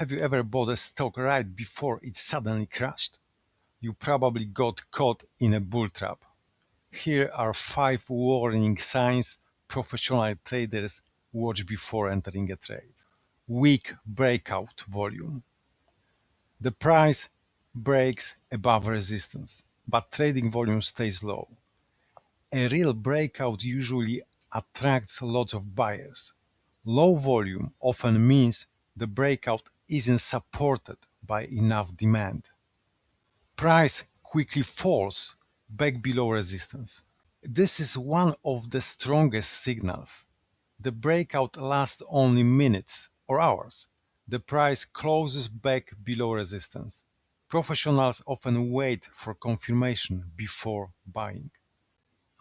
Have you ever bought a stock right before it suddenly crashed? You probably got caught in a bull trap. Here are 5 warning signs professional traders watch before entering a trade. Weak breakout volume. The price breaks above resistance, but trading volume stays low. A real breakout usually attracts lots of buyers. Low volume often means the breakout isn't supported by enough demand. Price quickly falls back below resistance. This is one of the strongest signals. The breakout lasts only minutes or hours. The price closes back below resistance. Professionals often wait for confirmation before buying.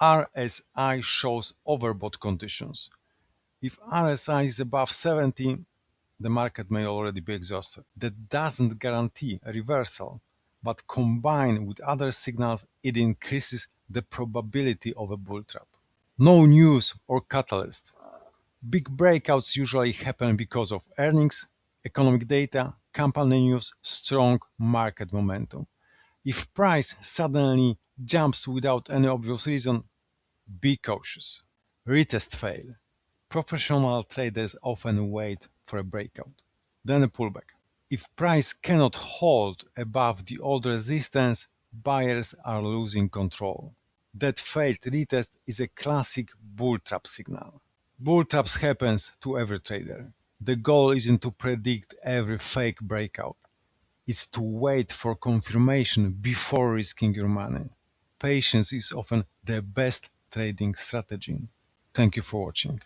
RSI shows overbought conditions. If RSI is above 70, the market may already be exhausted. That doesn't guarantee a reversal, but combined with other signals, it increases the probability of a bull trap. No news or catalyst. Big breakouts usually happen because of earnings, economic data, company news, strong market momentum. If price suddenly jumps without any obvious reason, be cautious. Retest fail. Professional traders often wait for a breakout, then a pullback. If price cannot hold above the old resistance, buyers are losing control. That failed retest is a classic bull trap signal. Bull traps happens to every trader. The goal isn't to predict every fake breakout. It's to wait for confirmation before risking your money. Patience is often the best trading strategy. Thank you for watching.